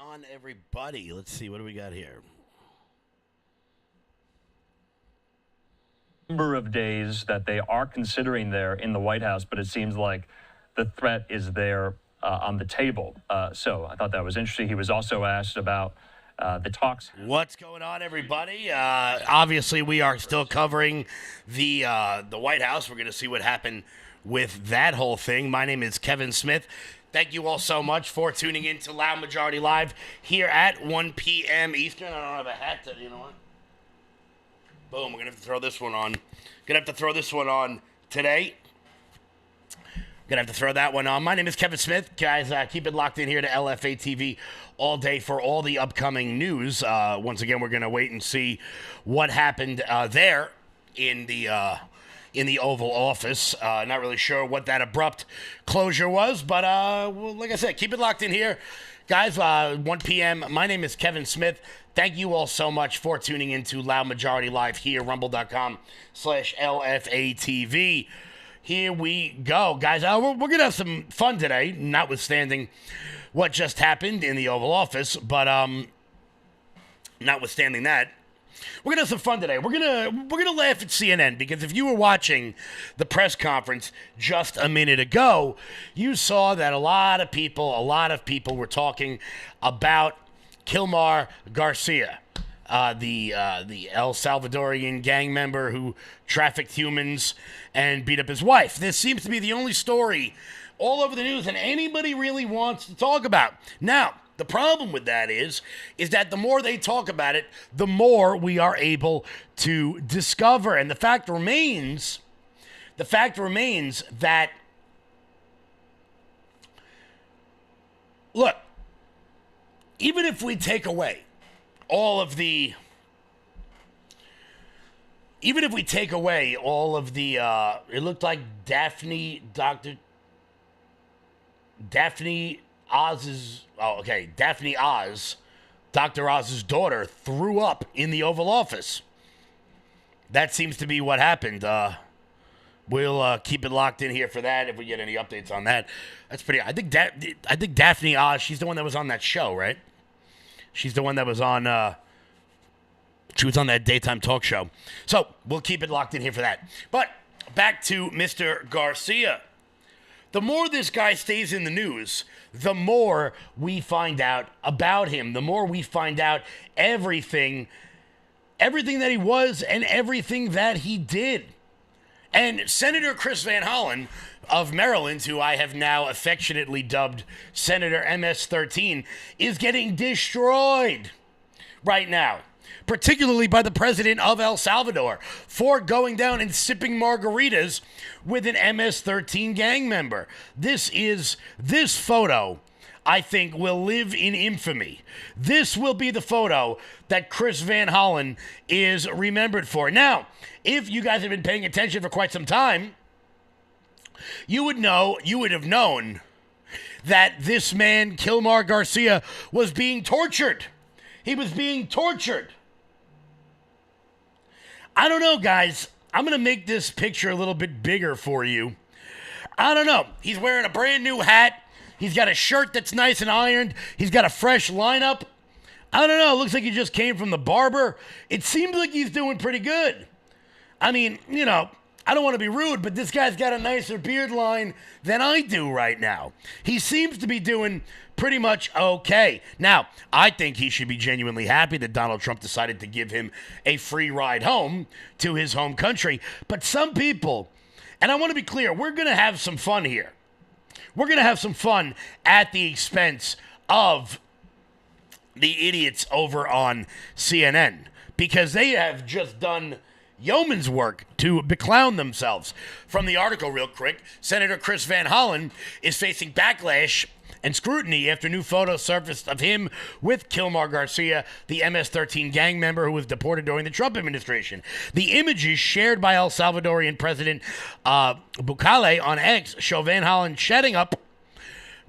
On everybody. Let's see, what do we got here? Number of days that they are considering there in the White House, but it seems like the threat is there on the table. So I thought that was interesting. He was also asked about the talks. What's going on, everybody? Obviously, we are still covering the White House. We're going to see what happened with that whole thing. My name is Kevin Smith. Thank you all so much for tuning in to Loud Majority Live here at 1 p.m. Eastern. I don't have a hat to, you know what? Boom, we're going to have to throw this one on. Going to have to throw this one on today. Going to have to throw that one on. My name is Kevin Smith. Guys, keep it locked in here to LFA TV all day for all the upcoming news. Once again, we're going to wait and see what happened there in the Oval Office. Not really sure what that abrupt closure was, but well, like I said, keep it locked in here. Guys, 1 p.m. My name is Kevin Smith. Thank you all so much for tuning in to Loud Majority Live here, rumble.com/LFATV. Here we go, guys. We're going to have some fun today, notwithstanding what just happened in the Oval Office, but notwithstanding that, we're gonna have some fun today. We're gonna laugh at CNN because if you were watching the press conference just a minute ago, you saw that a lot of people were talking about Kilmar Garcia, the El Salvadorian gang member who trafficked humans and beat up his wife. This seems to be the only story all over the news that anybody really wants to talk about. Now, the problem with that is that the more they talk about it, the more we are able to discover. And the fact remains that, look, even if we take away all of the, it looked like Daphne Oz, Dr. Oz's daughter, threw up in the Oval Office. That seems to be what happened. We'll keep it locked in here for that if we get any updates on that. That's pretty. I think Daphne Oz, she's the one that was on that show, right? She's the one that was on. She was on that daytime talk show. So we'll keep it locked in here for that. But back to Mr. Garcia. The more this guy stays in the news, the more we find out about him, the more we find out everything that he was and everything that he did. And Senator Chris Van Hollen of Maryland, who I have now affectionately dubbed Senator MS-13, is getting destroyed right now, particularly by the president of El Salvador, for going down and sipping margaritas with an MS-13 gang member. This photo, I think, will live in infamy. This will be the photo that Chris Van Hollen is remembered for. Now, if you guys have been paying attention for quite some time, you would have known that this man, Kilmar Garcia, was being tortured. He was being tortured. I don't know, guys. I'm going to make this picture a little bit bigger for you. I don't know. He's wearing a brand new hat. He's got a shirt that's nice and ironed. He's got a fresh lineup. I don't know. It looks like he just came from the barber. It seems like he's doing pretty good. I mean, you know, I don't want to be rude, but this guy's got a nicer beard line than I do right now. He seems to be doing pretty much okay. Now, I think he should be genuinely happy that Donald Trump decided to give him a free ride home to his home country. But some people, and I want to be clear, we're going to have some fun here. We're going to have some fun at the expense of the idiots over on CNN because they have just done yeoman's work to beclown themselves. From the article real quick, Senator Chris Van Hollen is facing backlash and scrutiny after new photos surfaced of him with Kilmar Garcia, the MS-13 gang member who was deported during the Trump administration. The images shared by El Salvadorian President Bukele on X show Van Hollen chatting up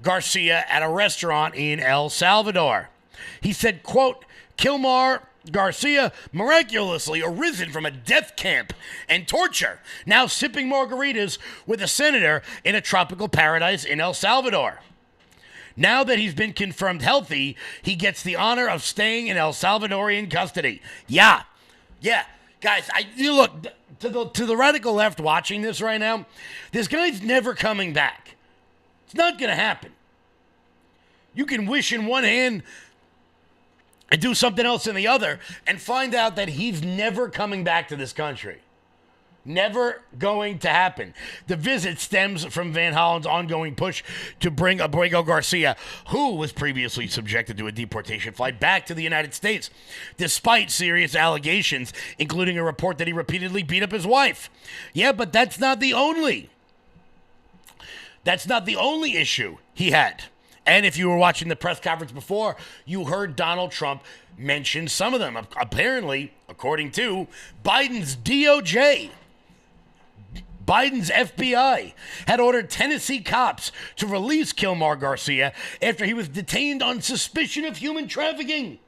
Garcia at a restaurant in El Salvador. He said, quote, Kilmar Garcia miraculously arisen from a death camp and torture, now sipping margaritas with a senator in a tropical paradise in El Salvador. Now that he's been confirmed healthy, he gets the honor of staying in El Salvadorian custody. Yeah. Guys, you look to the radical left watching this right now, this guy's never coming back. It's not going to happen. You can wish in one hand and do something else in the other and find out that he's never coming back to this country. Never going to happen. The visit stems from Van Hollen's ongoing push to bring Abrego Garcia, who was previously subjected to a deportation flight, back to the United States, despite serious allegations, including a report that he repeatedly beat up his wife. Yeah, but that's not the only issue he had. And if you were watching the press conference before, you heard Donald Trump mention some of them. Apparently, according to Biden's DOJ, Biden's FBI had ordered Tennessee cops to release Kilmar Garcia after he was detained on suspicion of human trafficking.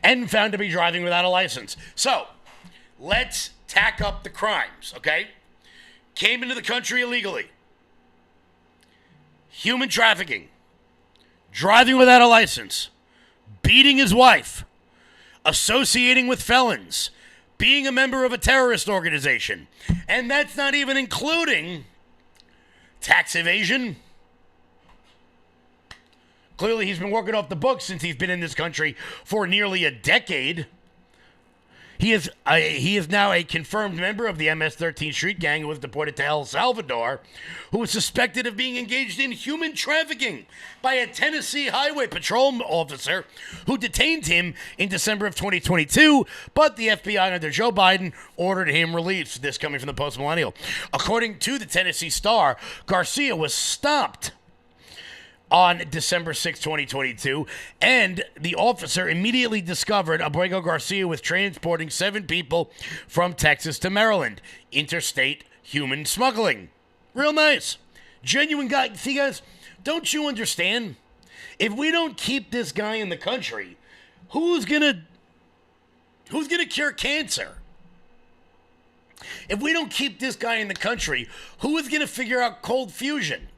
And found to be driving without a license. So, let's tack up the crimes, okay? Came into the country illegally. Human trafficking. Driving without a license. Beating his wife. Associating with felons. Being a member of a terrorist organization. And that's not even including tax evasion. Clearly, he's been working off the books since he's been in this country for nearly a decade. He is now a confirmed member of the MS-13 street gang who was deported to El Salvador, who was suspected of being engaged in human trafficking by a Tennessee Highway Patrol officer who detained him in December of 2022, but the FBI under Joe Biden ordered him released. This coming from the Post-Millennial. According to the Tennessee Star, Garcia was stopped on December 6, 2022, and the officer immediately discovered Abrego Garcia was transporting 7 people from Texas to Maryland. Interstate human smuggling. Real nice. Genuine guy. See, guys, don't you understand? If we don't keep this guy in the country, who's gonna cure cancer? If we don't keep this guy in the country, who is gonna figure out cold fusion?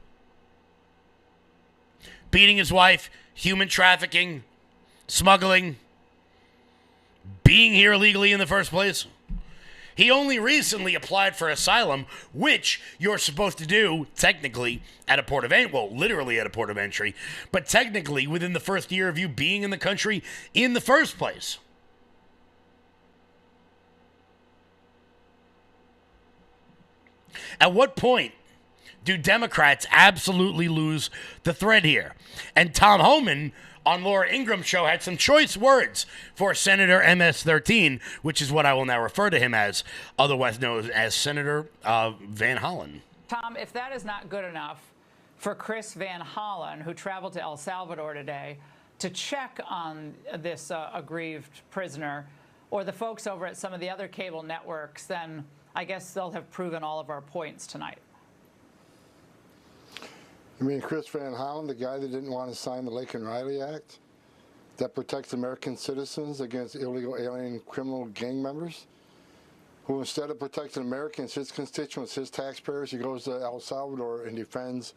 Beating his wife, human trafficking, smuggling, being here illegally in the first place. He only recently applied for asylum, which you're supposed to do, technically, at a port of entry. Well, literally at a port of entry, but technically within the first year of you being in the country in the first place. At what point do Democrats absolutely lose the thread here? And Tom Homan on Laura Ingram's show had some choice words for Senator MS-13, which is what I will now refer to him as, otherwise known as Senator Van Hollen. Tom, if that is not good enough for Chris Van Hollen, who traveled to El Salvador today to check on this aggrieved prisoner, or the folks over at some of the other cable networks, then I guess they'll have proven all of our points tonight. You mean Chris Van Hollen, the guy that didn't want to sign the Laken Riley Act that protects American citizens against illegal alien criminal gang members? Who instead of protecting Americans, his constituents, his taxpayers, he goes to El Salvador and defends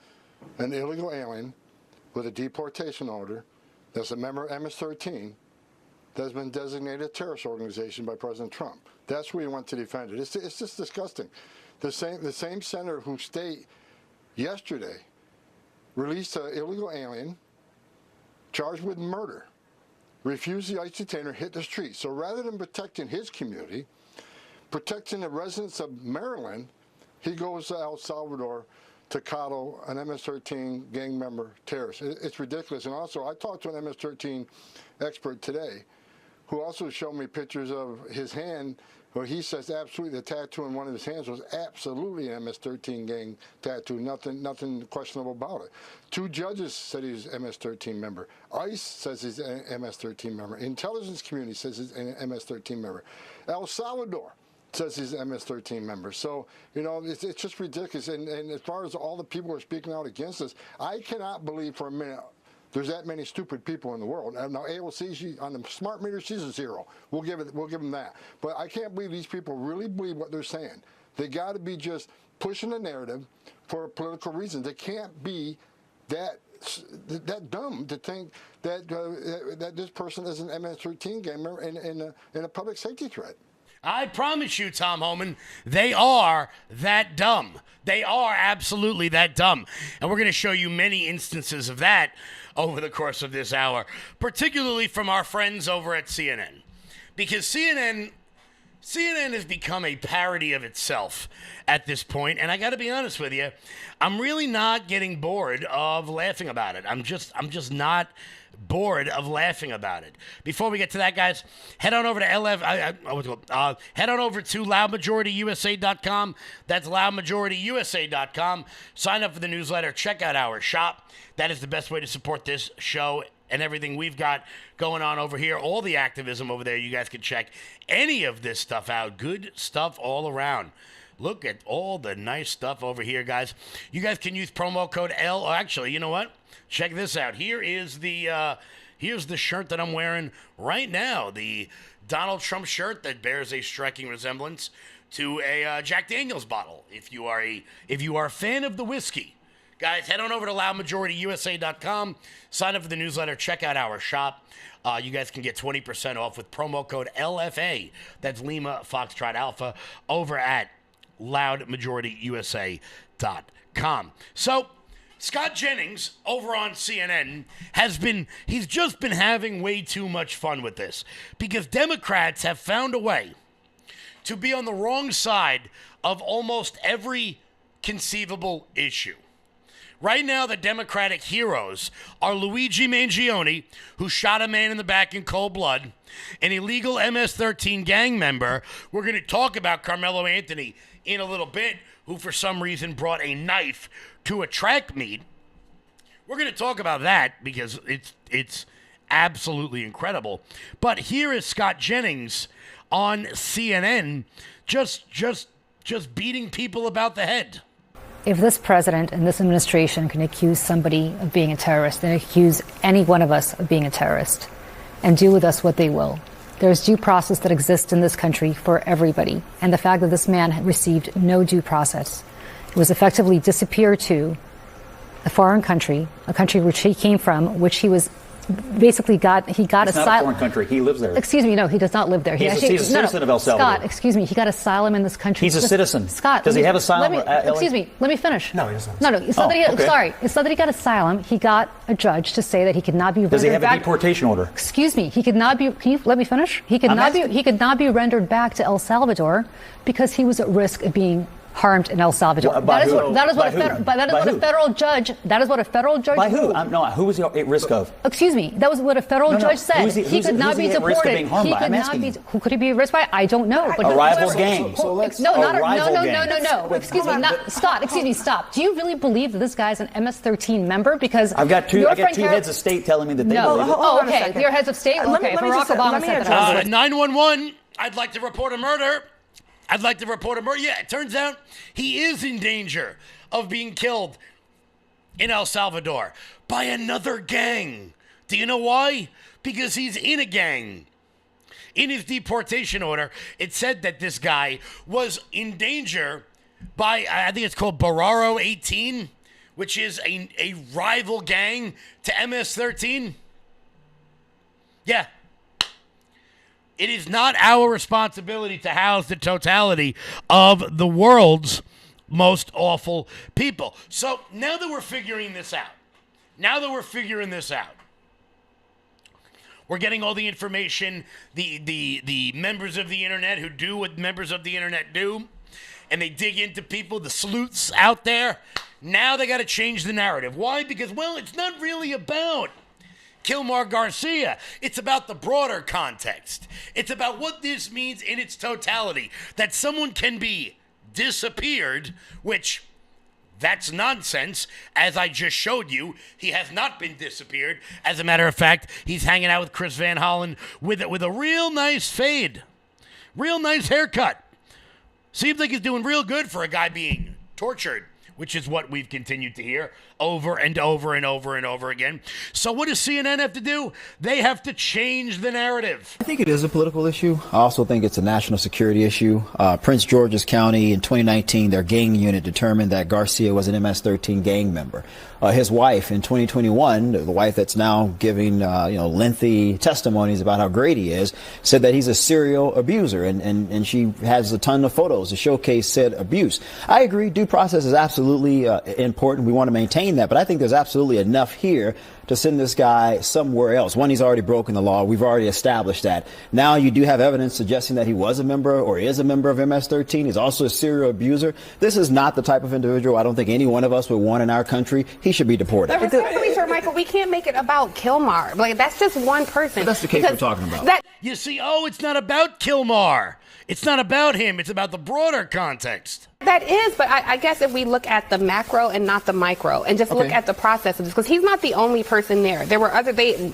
an illegal alien with a deportation order that's a member of MS-13 that has been designated a terrorist organization by President Trump. That's where he went to defend it. It's just disgusting. The same senator who state yesterday released an illegal alien charged with murder, refused the ICE detainer, hit the street. So rather than protecting his community, protecting the residents of Maryland, he goes to El Salvador to coddle an MS-13 gang member terrorist. It's ridiculous. And also, I talked to an MS-13 expert today who also showed me pictures of his hand where he says absolutely the tattoo on one of his hands was absolutely an MS-13 gang tattoo, nothing questionable about it. 2 judges said he's an MS-13 member. ICE says he's an MS-13 member. Intelligence community says he's an MS-13 member. El Salvador says he's an MS-13 member. So, you know, it's just ridiculous. And as far as all the people who are speaking out against us, I cannot believe for a minute there's that many stupid people in the world. Now AOC, on the smart meter, she's a 0. We'll give them that. But I can't believe these people really believe what they're saying. They got to be just pushing a narrative for political reasons. They can't be that dumb to think that that this person is an MS-13 gamer and a public safety threat. I promise you, Tom Homan, they are that dumb. They are absolutely that dumb. And we're going to show you many instances of that over the course of this hour, particularly from our friends over at CNN. Because CNN has become a parody of itself at this point, and I got to be honest with you, I'm really not getting bored of laughing about it. I'm just not bored of laughing about it. Before we get to that, guys, head on over to head on over to loudmajorityusa.com. That's loudmajorityusa.com. Sign up for the newsletter. Check out our shop. That is the best way to support this show and everything we've got going on over here. All the activism over there. You guys can check any of this stuff out. Good stuff all around. Look at all the nice stuff over here, guys. You guys can use promo code L. Or actually, you know what? Check this out. Here's the shirt that I'm wearing right now. The Donald Trump shirt that bears a striking resemblance to a Jack Daniel's bottle. If you are a fan of the whiskey, guys, head on over to loudmajorityusa.com. Sign up for the newsletter. Check out our shop. You guys can get 20% off with promo code LFA. That's Lima Foxtrot Alpha over at loudmajorityusa.com. So, Scott Jennings over on CNN he's just been having way too much fun with this because Democrats have found a way to be on the wrong side of almost every conceivable issue. Right now, the Democratic heroes are Luigi Mangione, who shot a man in the back in cold blood, an illegal MS-13 gang member. We're going to talk about Carmelo Anthony in a little bit, who for some reason brought a knife to a track meet. We're going to talk about that because it's absolutely incredible. But here is Scott Jennings on CNN just beating people about the head. If this president and this administration can accuse somebody of being a terrorist, then accuse any one of us of being a terrorist and do with us what they will. There's due process that exists in this country for everybody. And the fact that this man received no due process, he was effectively disappeared to a foreign country, a country which he came from, which he was basically he got it's asylum. Not a foreign country. He lives there. Excuse me, no, he does not live there. He's a citizen of El Salvador. Scott, excuse me, he got asylum in this country. He's a citizen. Scott, does he have asylum? Excuse me, let me finish. No, he doesn't. No, it's not that he. Okay. Sorry, it's not that he got asylum. He got a judge to say that he could not be. Does he have back. a deportation order? Excuse me, he could not be. Can you let me finish? He could not be. He could not be rendered back to El Salvador because he was at risk of being harmed in El Salvador. Well, that is what a federal judge. That is what a federal judge. By who? Who was he at risk of? Excuse me. That was what a federal judge said. He could not be deported. He could not be. Who could he be at risk by? I don't know. A rival gang. No. Excuse me, Scott. Excuse me. Stop. Do you really believe that this guy's an MS-13 member? Because I've got two heads of state telling me that they believe it. Oh, okay. Your heads of state. Okay. Barack Obama said that. 911. I'd like to report a murder. Yeah, it turns out he is in danger of being killed in El Salvador by another gang. Do you know why? Because he's in a gang. In his deportation order, it said that this guy was in danger by, I think it's called Bararo 18, which is a rival gang to MS-13. Yeah. It is not our responsibility to house the totality of the world's most awful people. So now that we're figuring this out, we're getting all the information, the members of the internet who do what members of the internet do, and they dig into people, the sleuths out there. Now they got to change the narrative. Why? Because, well, it's not really about Kilmar Garcia. It's about the broader context. It's about what this means in its totality. That someone can be disappeared, which that's nonsense. As I just showed you, he has not been disappeared. As a matter of fact, he's hanging out with Chris Van Hollen with a real nice fade. Real nice haircut. Seems like he's doing real good for a guy being tortured which is what we've continued to hear over and over and over and over again. So what does CNN have to do? They have to change the narrative. I think it is a political issue. I also think it's a national security issue. Prince George's County in 2019, their gang unit determined that Garcia was an MS-13 gang member. His wife in 2021, the wife that's now giving lengthy testimonies about how great he is, said that he's a serial abuser, and she has a ton of photos to showcase said abuse. I agree, due process is absolutely important. We want to maintain that, but I think there's absolutely enough here to send this guy somewhere else. One, he's already broken the law. We've already established that. Now you do have evidence suggesting that he was a member or is a member of MS-13. He's also a serial abuser. This is not the type of individual I don't think any one of us would want in our country. He should be deported. Respectfully, Sir Michael, we can't make it about Kilmar. Like, that's just one person. But that's the case we're talking about. You see, it's not about Kilmar. It's not about him. It's about the broader context. That is, but I guess if we look at the macro and not the micro and just look at the process of this, because he's not the only person there. There were they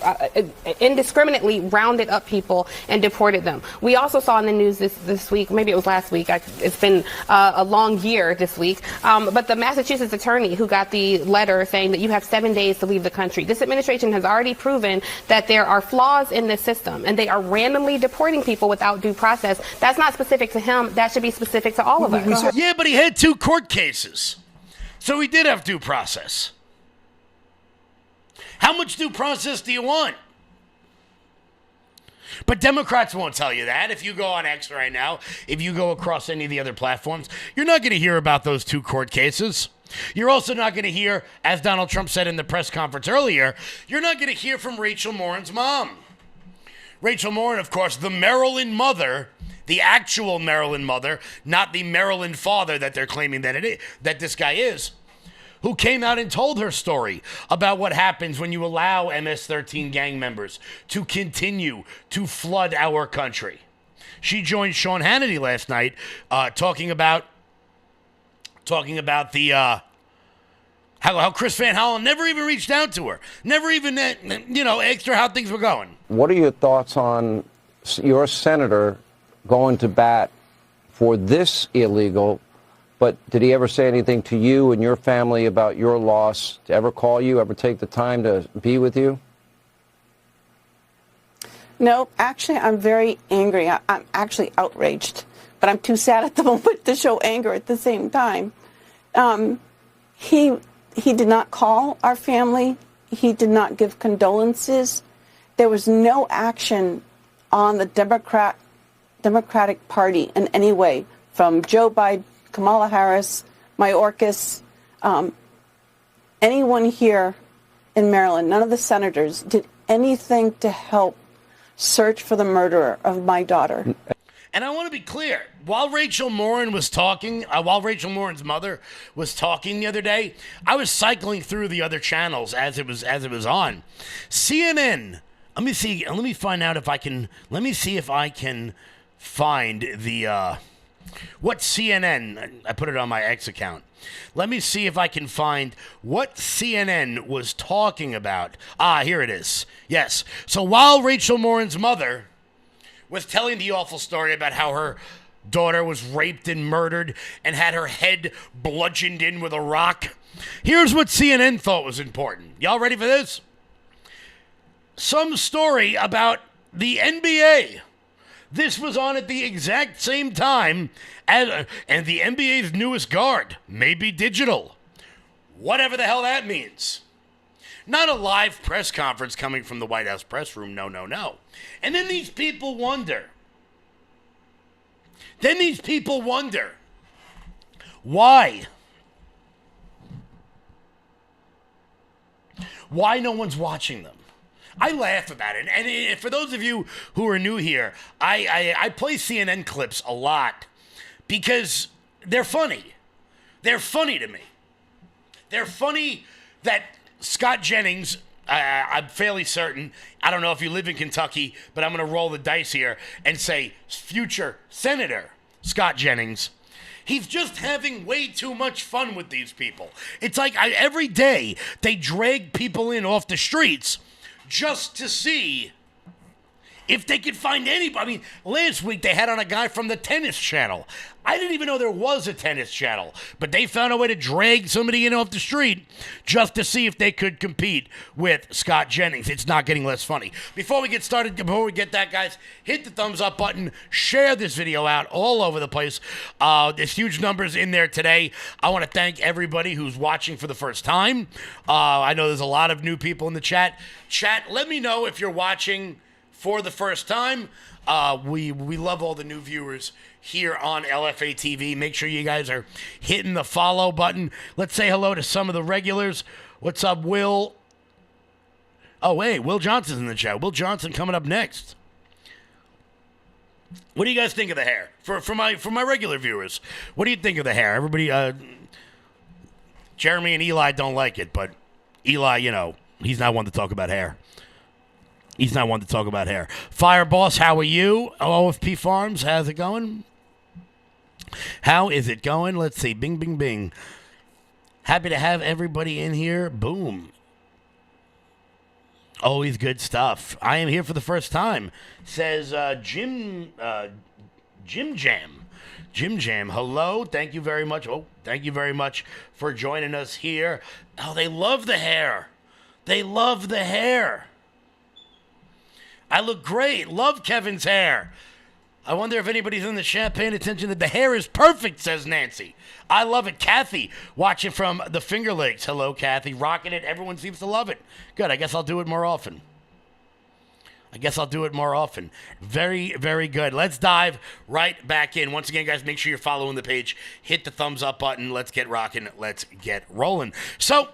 indiscriminately rounded up people and deported them. We also saw in the news this week, maybe it was last week, it's been a long year this week, but the Massachusetts attorney who got the letter saying that you have 7 days to leave the country. This administration has already proven that there are flaws in this system and they are randomly deporting people without due process. That's not specific to him. That should be specific to all of us. Yeah, but he had 2 court cases. So he did have due process. How much due process do you want? But Democrats won't tell you that. If you go on X right now, if you go across any of the other platforms, you're not going to hear about those 2 court cases. You're also not going to hear, as Donald Trump said in the press conference earlier, you're not going to hear from Rachel Morin's mom. Rachel Morin, of course, the Maryland mother, the actual Maryland mother, not the Maryland father that they're claiming that this guy is, who came out and told her story about what happens when you allow MS-13 gang members to continue to flood our country. She joined Sean Hannity last night talking about the how Chris Van Hollen never even reached out to her, never even asked her how things were going. What are your thoughts on your senator going to bat for this illegal, but did he ever say anything to you and your family about your loss, to ever call you, ever take the time to be with you? No, actually, I'm very angry. I'm actually outraged, but I'm too sad at the moment to show anger at the same time. He did not call our family. He did not give condolences. There was no action on the Democratic Party in any way, from Joe Biden, Kamala Harris, Mayorkas, anyone here in Maryland, none of the senators did anything to help search for the murderer of my daughter. And I want to be clear, while Rachel Morin was talking, while Rachel Morin's mother was talking the other day, I was cycling through the other channels as it was on. CNN, let me see if I can find the what CNN, I put it on my X account. Let me see if I can find what CNN was talking about. Here it is. Yes. So while Rachel Morin's mother was telling the awful story about how her daughter was raped and murdered and had her head bludgeoned in with a rock, here's what CNN thought was important. Y'all ready for this? Some story about the NBA. This was on at the exact same time, and the NBA's newest guard may be digital. Whatever the hell that means. Not a live press conference coming from the White House press room. No. And then these people wonder. Why? Why no one's watching them? I laugh about it. And for those of you who are new here, I play CNN clips a lot because they're funny. They're funny to me. They're funny that Scott Jennings, I'm fairly certain, I don't know if you live in Kentucky, but I'm going to roll the dice here and say future Senator Scott Jennings. He's just having way too much fun with these people. It's like every day they drag people in off the streets just to see If they could find anybody. I mean, last week they had on a guy from the Tennis Channel. I didn't even know there was a Tennis Channel, but they found a way to drag somebody in off the street just to see if they could compete with Scott Jennings. It's not getting less funny. Before we get started, before we get that, guys, hit the thumbs up button, share this video out all over the place. There's huge numbers in there today. I want to thank everybody who's watching for the first time. I know there's a lot of new people in the chat. Chat, let me know if you're watching for the first time. We love all the new viewers here on LFA TV. Make sure you guys are hitting the follow button. Let's say hello to some of the regulars. What's up, Will? Oh, hey, Will Johnson's in the chat. Will Johnson coming up next. What do you guys think of the hair? For my regular viewers, what do you think of the hair? Everybody, Jeremy and Eli don't like it, but Eli, you know, he's not one to talk about hair. He's not one to talk about hair. Fire Boss, how are you? OFP Farms, how's it going? How is it going? Let's see. Bing, bing, bing. Happy to have everybody in here. Boom. Always good stuff. I am here for the first time, says Jim Jam. Jim Jam, hello. Thank you very much. Oh, thank you very much for joining us here. Oh, they love the hair. They love the hair. I look great. Love Kevin's hair. I wonder if anybody's in the chat paying attention that the hair is perfect, says Nancy. I love it. Kathy, watching from the Finger Lakes. Hello, Kathy. Rocking it. Everyone seems to love it. Good. I guess I'll do it more often. Very, very good. Let's dive right back in. Once again, guys, make sure you're following the page. Hit the thumbs up button. Let's get rocking. Let's get rolling. So,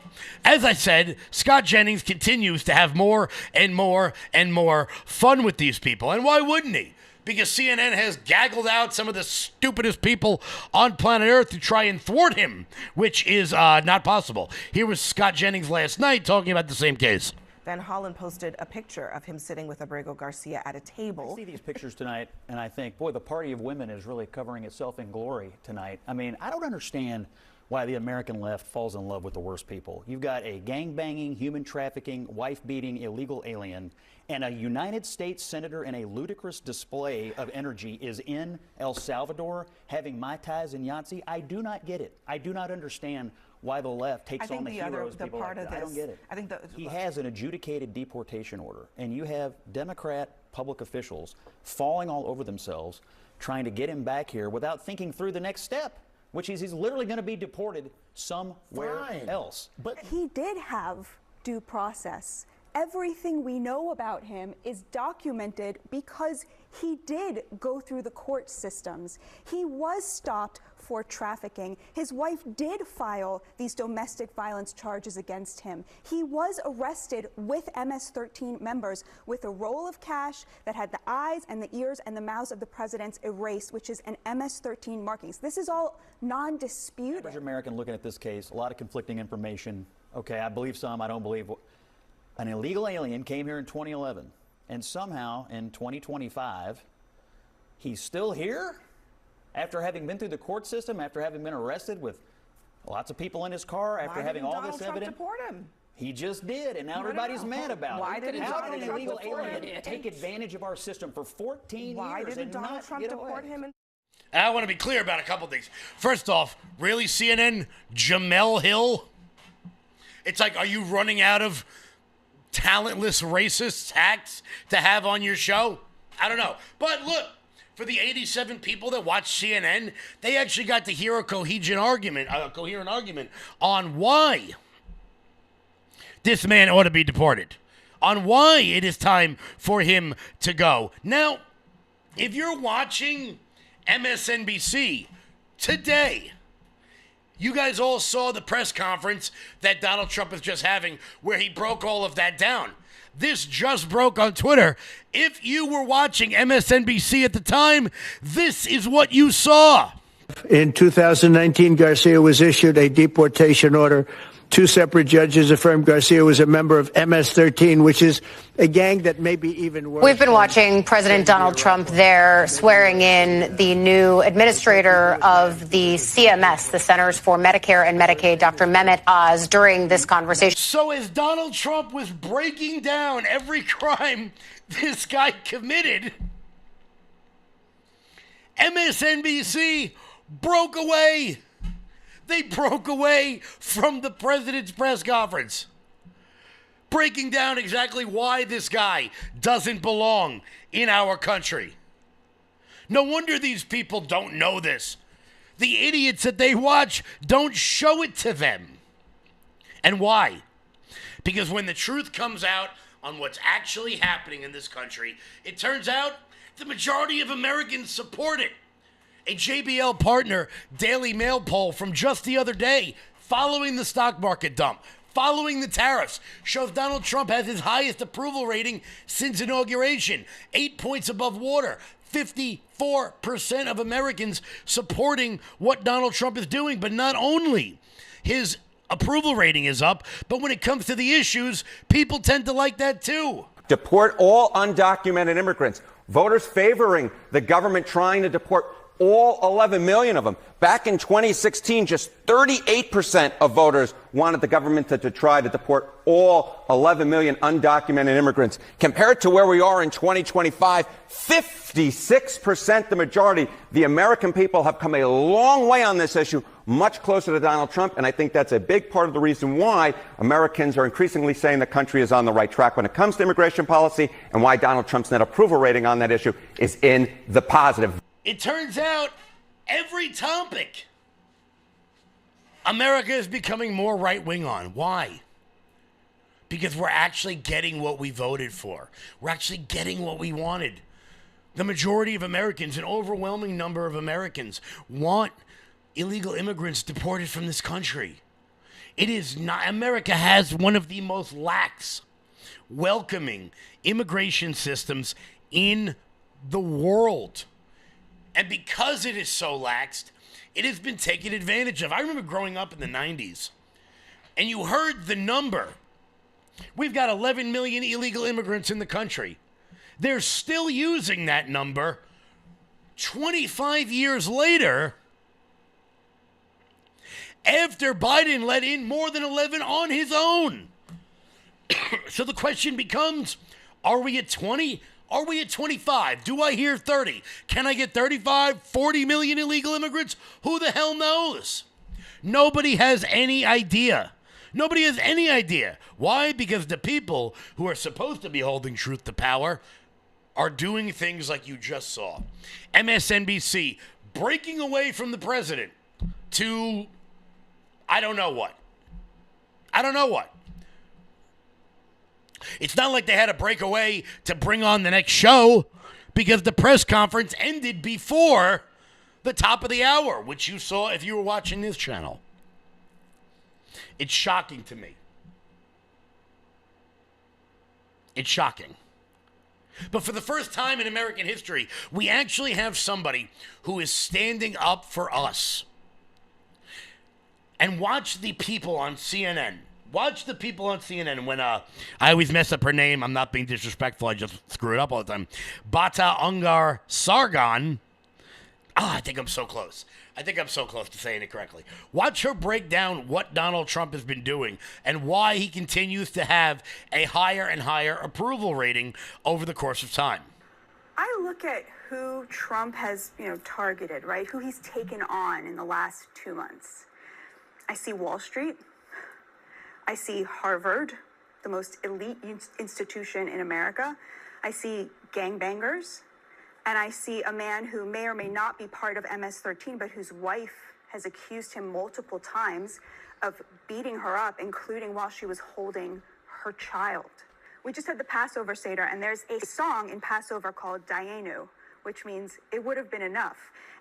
as I said, Scott Jennings continues to have more and more and more fun with these people. And why wouldn't he? Because CNN has gaggled out some of the stupidest people on planet Earth to try and thwart him, which is not possible. Here was Scott Jennings last night talking about the same case. Van Hollen posted a picture of him sitting with Abrego Garcia at a table. I see these pictures tonight, and I think, boy, the party of women is really covering itself in glory tonight. I mean, I don't understand why the American left falls in love with the worst people. You've got a gang-banging, human-trafficking, wife-beating illegal alien, and a United States senator in a ludicrous display of energy is in El Salvador having Mai Tais and Yahtzee. I do not get it. I do not understand why the left takes on the heroes. The people part like of that. I don't get it. I think he has an adjudicated deportation order, and you have Democrat public officials falling all over themselves trying to get him back here without thinking through the next step, which is he's literally going to be deported somewhere else. But he did have due process. Everything we know about him is documented because he did go through the court systems. He was stopped for trafficking. His wife did file these domestic violence charges against him. He was arrested with MS-13 members with a roll of cash that had the eyes and the ears and the mouths of the presidents erased, which is an MS-13 markings. This is all non-disputed. Average American looking at this case, a lot of conflicting information. Okay, I believe some, I don't believe. An illegal alien came here in 2011, and somehow in 2025, he's still here? After having been through the court system, after having been arrested with lots of people in his car, after having all this evidence. Deport him? He just did, and now everybody's mad about it. Why didn't How Donald did an Trump illegal deport alien him? take advantage of our system for 14 Why years didn't and Donald not Trump get deport away? him? I want to be clear about a couple things. First off, really, CNN? Jamel Hill? It's like, are you running out of talentless racist hacks to have on your show? I don't know. But look, for the 87 people that watch CNN, they actually got to hear a coherent argument on why this man ought to be deported, on why it is time for him to go. Now, if you're watching MSNBC today, you guys all saw the press conference that Donald Trump is just having where he broke all of that down. This just broke on Twitter. If you were watching MSNBC at the time, this is what you saw. In 2019, Garcia was issued a deportation order Two separate judges affirmed Garcia was a member of MS-13, which is a gang that may be even worse. We've been watching President Donald Trump there swearing in the new administrator of the CMS, the Centers for Medicare and Medicaid, Dr. Mehmet Oz, during this conversation. So as Donald Trump was breaking down every crime this guy committed, MSNBC broke away. They broke away from the president's press conference, breaking down exactly why this guy doesn't belong in our country. No wonder these people don't know this. The idiots that they watch don't show it to them. And why? Because when the truth comes out on what's actually happening in this country, it turns out the majority of Americans support it. A JBL Partner Daily Mail poll from just the other day, following the stock market dump, following the tariffs, shows Donald Trump has his highest approval rating since inauguration, 8 points above water, 54% of Americans supporting what Donald Trump is doing. But not only his approval rating is up, but when it comes to the issues, people tend to like that too. Deport all undocumented immigrants. Voters favoring the government trying to deport all 11 million of them. Back in 2016, just 38% of voters wanted the government to try to deport all 11 million undocumented immigrants. Compared to where we are in 2025, 56%, the majority. The American people have come a long way on this issue, much closer to Donald Trump, and I think that's a big part of the reason why Americans are increasingly saying the country is on the right track when it comes to immigration policy, and why Donald Trump's net approval rating on that issue is in the positive. It turns out every topic America is becoming more right-wing on. Why? Because we're actually getting what we voted for. We're actually getting what we wanted. The majority of Americans, an overwhelming number of Americans, want illegal immigrants deported from this country. It is not, America has one of the most lax, welcoming immigration systems in the world. And because it is so laxed, it has been taken advantage of. I remember growing up in the 90s, and you heard the number. We've got 11 million illegal immigrants in the country. They're still using that number 25 years later, after Biden let in more than 11 on his own. So the question becomes, are we at 20? Are we at 25? Do I hear 30? Can I get 35, 40 million illegal immigrants? Who the hell knows? Nobody has any idea. Nobody has any idea. Why? Because the people who are supposed to be holding truth to power are doing things like you just saw. MSNBC breaking away from the president to I don't know what. I don't know what. It's not like they had to break away to bring on the next show, because the press conference ended before the top of the hour, which you saw if you were watching this channel. It's shocking to me. It's shocking. But for the first time in American history, we actually have somebody who is standing up for us. And watch the people on CNN. Watch the people on CNN when, I always mess up her name. I'm not being disrespectful. I just screw it up all the time. Bata Ungar Sargon. I think I'm so close. I think I'm so close to saying it correctly. Watch her break down what Donald Trump has been doing and why he continues to have a higher and higher approval rating over the course of time. I look at who Trump has, targeted, right? Who he's taken on in the last 2 months. I see Wall Street. I see Harvard, the most elite institution in America. I see gangbangers. And I see a man who may or may not be part of MS-13, but whose wife has accused him multiple times of beating her up, including while she was holding her child. We just had the Passover Seder, and there's a song in Passover called Dayenu, which means it would have been enough.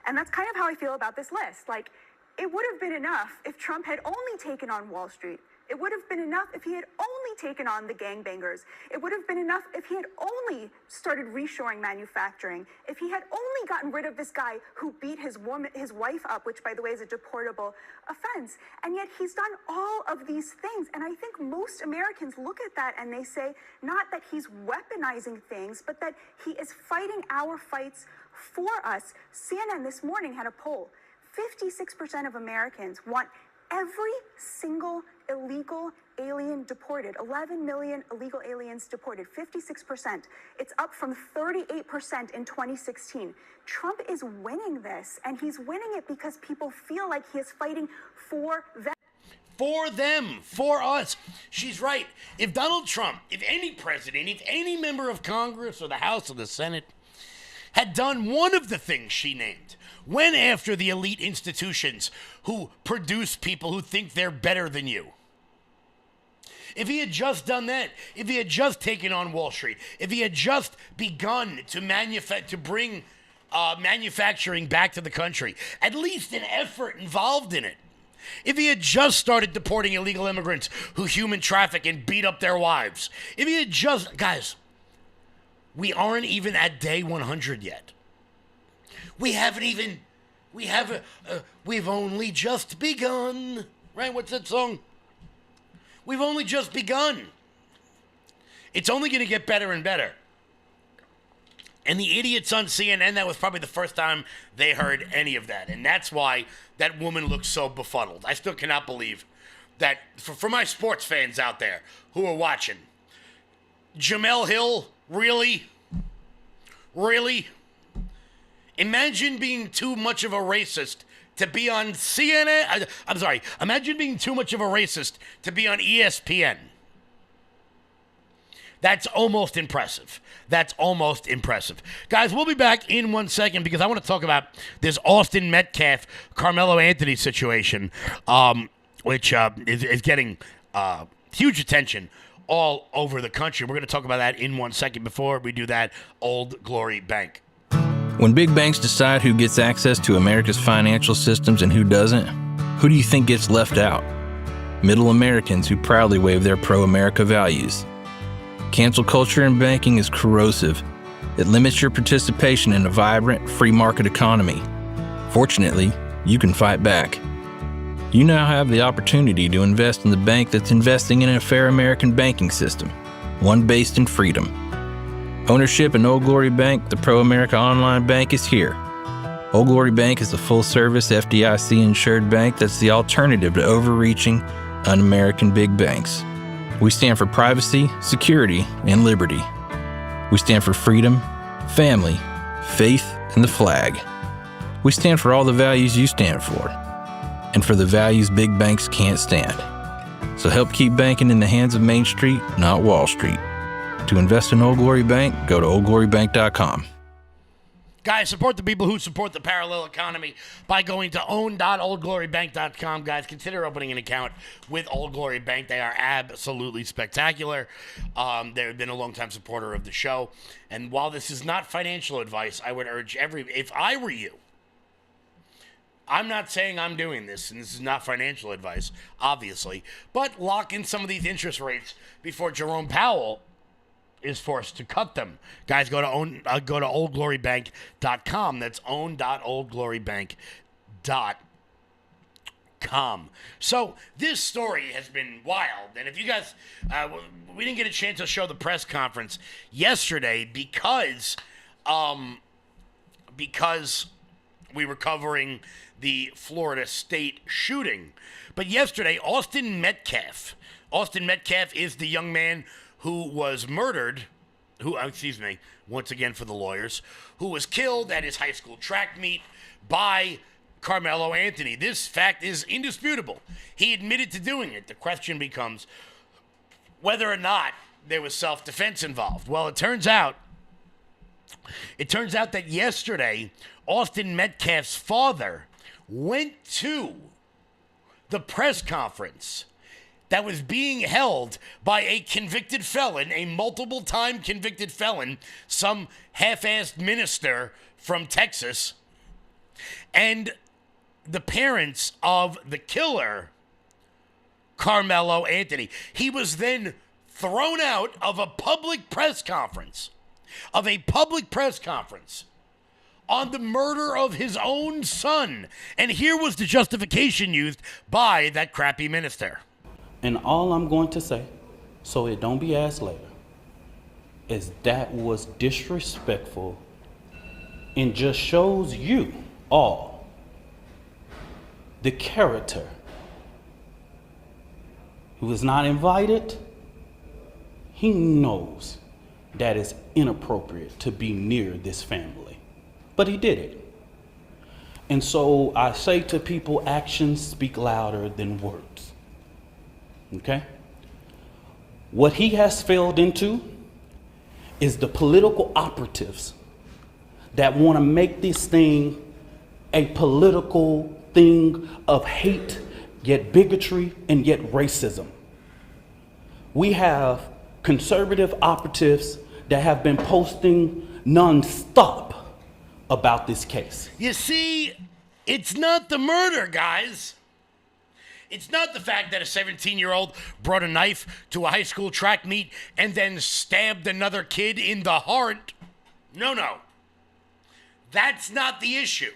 And that's kind of how I feel about this list. Like, It would have been enough if Trump had only taken on Wall Street. It would have been enough if he had only taken on the gangbangers. It would have been enough if he had only started reshoring manufacturing. If he had only gotten rid of this guy who beat his wife up, which, by the way, is a deportable offense. And yet he's done all of these things. And I think most Americans look at that and they say, not that he's weaponizing things, but that he is fighting our fights for us. CNN this morning had a poll. 56% of Americans want every single illegal alien deported. 11 million illegal aliens deported, 56%. It's up from 38% in 2016. Trump is winning this, and he's winning it because people feel like he is fighting for them. For them, for us. She's right. If Donald Trump, if any president, if any member of Congress or the House or the Senate had done one of the things she named, went after the elite institutions who produce people who think they're better than you. If he had just done that, if he had just taken on Wall Street, if he had just begun to bring manufacturing back to the country, at least an effort involved in it. If he had just started deporting illegal immigrants who human traffic and beat up their wives. If he had just, guys, we aren't even at day 100 yet. We've only just begun. Right? What's that song? We've only just begun. It's only going to get better and better. And the idiots on CNN, that was probably the first time they heard any of that. And that's why that woman looks so befuddled. I still cannot believe that, for my sports fans out there who are watching, Jamel Hill, really? Really? Imagine being too much of a racist to be on CNN. I'm sorry. Imagine being too much of a racist to be on ESPN. That's almost impressive. That's almost impressive. Guys, we'll be back in 1 second because I want to talk about this Austin Metcalf, Carmelo Anthony situation, which is getting huge attention all over the country. We're going to talk about that in 1 second. Before we do that, Old Glory Bank. When big banks decide who gets access to America's financial systems and who doesn't, who do you think gets left out? Middle Americans who proudly wave their pro-America values. Cancel culture in banking is corrosive. It limits your participation in a vibrant, free market economy. Fortunately, you can fight back. You now have the opportunity to invest in the bank that's investing in a fair American banking system, one based in freedom. Ownership in Old Glory Bank, the pro-America online bank, is here. Old Glory Bank is a full-service FDIC-insured bank that's the alternative to overreaching, un-American big banks. We stand for privacy, security, and liberty. We stand for freedom, family, faith, and the flag. We stand for all the values you stand for, and for the values big banks can't stand. So help keep banking in the hands of Main Street, not Wall Street. To invest in Old Glory Bank, go to oldglorybank.com. Guys, support the people who support the parallel economy by going to own.oldglorybank.com. Guys, consider opening an account with Old Glory Bank. They are absolutely spectacular. They've been a longtime supporter of the show. And while this is not financial advice, I would urge if I were you, I'm not saying I'm doing this, and this is not financial advice, obviously, but lock in some of these interest rates before Jerome Powell is forced to cut them. Guys, go to oldglorybank.com. That's own.oldglorybank.com. So this story has been wild, and if you guys, we didn't get a chance to show the press conference yesterday because we were covering the Florida State shooting. But yesterday, Austin Metcalf is the young man who was murdered, once again for the lawyers, who was killed at his high school track meet by Carmelo Anthony. This fact is indisputable. He admitted to doing it. The question becomes whether or not there was self-defense involved. Well, it turns out that yesterday, Austin Metcalf's father went to the press conference that was being held by a convicted felon, a multiple-time convicted felon, some half-assed minister from Texas. And the parents of the killer, Carmelo Anthony. He was then thrown out of a public press conference, on the murder of his own son. And here was the justification used by that crappy minister. And all I'm going to say, so it don't be asked later, is that was disrespectful and just shows you all the character who is not invited. He knows that it's inappropriate to be near this family, but he did it. And so I say to people, actions speak louder than words. Okay? What he has failed into is the political operatives that want to make this thing a political thing of hate, yet bigotry, and yet racism. We have conservative operatives that have been posting nonstop about this case. You see, it's not the murder, guys. It's not the fact that a 17-year-old brought a knife to a high school track meet and then stabbed another kid in the heart. No. That's not the issue.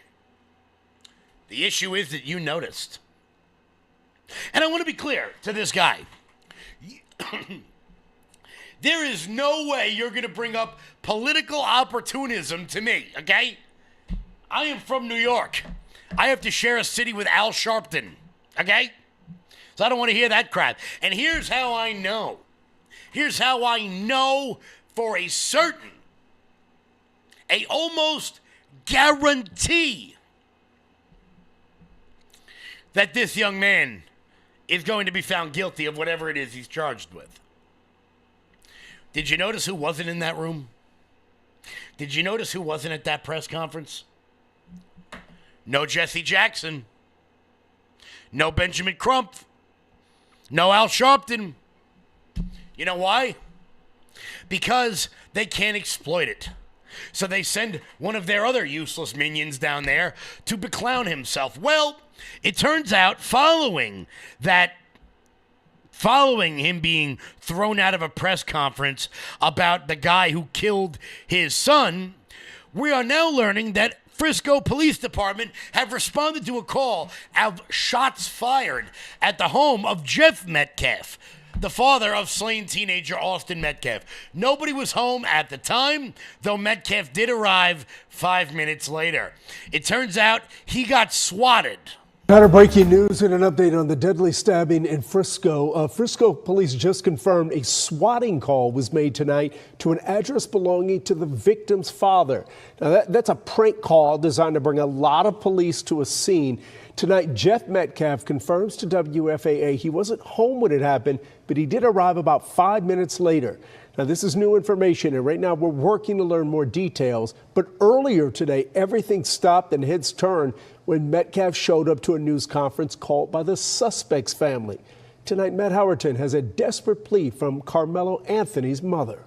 The issue is that you noticed. And I want to be clear to this guy. There is no way you're going to bring up political opportunism to me, okay? I am from New York. I have to share a city with Al Sharpton, okay? So I don't want to hear that crap. And here's how I know. Here's how I know for a certain, a almost guarantee that this young man is going to be found guilty of whatever it is he's charged with. Did you notice who wasn't in that room? Did you notice who wasn't at that press conference? No Jesse Jackson. No Benjamin Crump. No Al Sharpton. You know why? Because they can't exploit it. So they send one of their other useless minions down there to beclown himself. Well, it turns out following him being thrown out of a press conference about the guy who killed his son, we are now learning that Frisco Police Department have responded to a call of shots fired at the home of Jeff Metcalf, the father of slain teenager Austin Metcalf. Nobody was home at the time, though Metcalf did arrive 5 minutes later. It turns out he got swatted. Better breaking news and an update on the deadly stabbing in Frisco. Frisco police just confirmed a swatting call was made tonight to an address belonging to the victim's father. Now that's a prank call designed to bring a lot of police to a scene. Tonight, Jeff Metcalf confirms to WFAA he wasn't home when it happened, but he did arrive about 5 minutes later. Now, this is new information, and right now we're working to learn more details. But earlier today, everything stopped and heads turned when Metcalf showed up to a news conference called by the suspect's family. Tonight, Matt Howerton has a desperate plea from Carmelo Anthony's mother.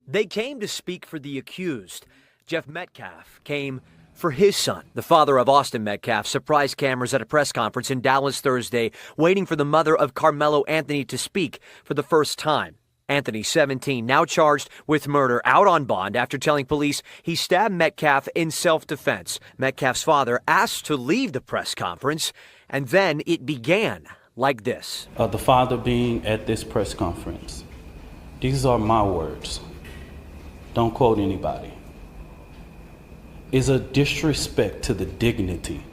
They came to speak for the accused. Jeff Metcalf came for his son. The father of Austin Metcalf surprised cameras at a press conference in Dallas Thursday, waiting for the mother of Carmelo Anthony to speak for the first time. Anthony, 17, now charged with murder, out on bond after telling police he stabbed Metcalf in self-defense. Metcalf's father asked to leave the press conference, and then it began like this. The father being at this press conference. These are my words. Don't quote anybody. Is a disrespect to the dignity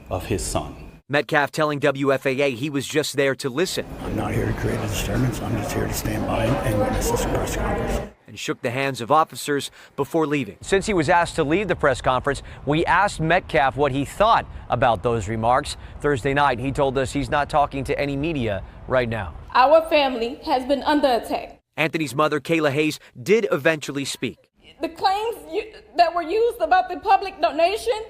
of his son. Metcalf telling WFAA he was just there to listen. I'm not here to create a disturbance. I'm just here to stand by and witness this press conference. And shook the hands of officers before leaving. Since he was asked to leave the press conference, we asked Metcalf what he thought about those remarks. Thursday night, he told us he's not talking to any media right now. Our family has been under attack. Anthony's mother, Kayla Hayes, did eventually speak. The claims that were used about the public donation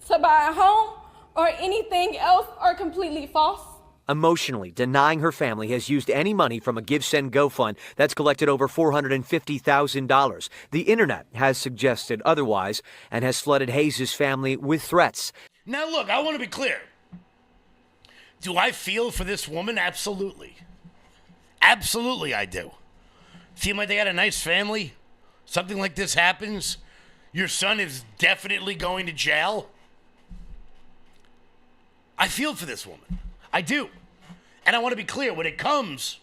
to buy a home or anything else are completely false. Emotionally denying her family has used any money from a GiveSend-Go fund that's collected over $450,000. The internet has suggested otherwise and has flooded Hayes' family with threats. Now look, I want to be clear. Do I feel for this woman? Absolutely. Absolutely, I do. Seem like they had a nice family. Something like this happens. Your son is definitely going to jail. I feel for this woman. I do. And I want to be clear, when it comes,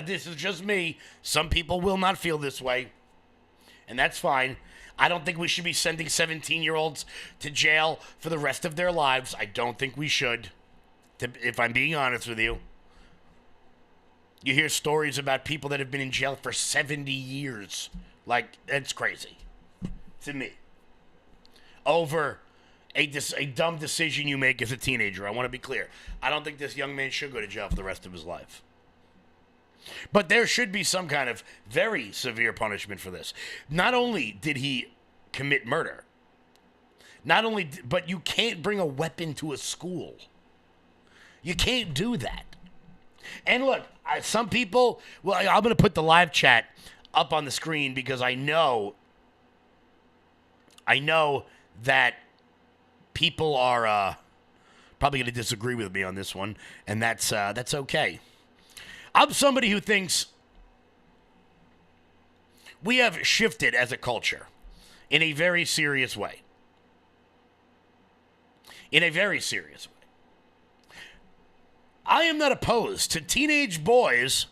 this is just me. Some people will not feel this way. And that's fine. I don't think we should be sending 17-year-olds to jail for the rest of their lives. I don't think we should, if I'm being honest with you. You hear stories about people that have been in jail for 70 years. Like, that's crazy to me. Over a dumb decision you make as a teenager. I want to be clear. I don't think this young man should go to jail for the rest of his life. But there should be some kind of very severe punishment for this. Not only did he commit murder, but you can't bring a weapon to a school. You can't do that. And look, some people, well, I'm going to put the live chat up on the screen because I know that people are probably going to disagree with me on this one, and that's okay. I'm somebody who thinks we have shifted as a culture in a very serious way. In a very serious way. I am not opposed to teenage boys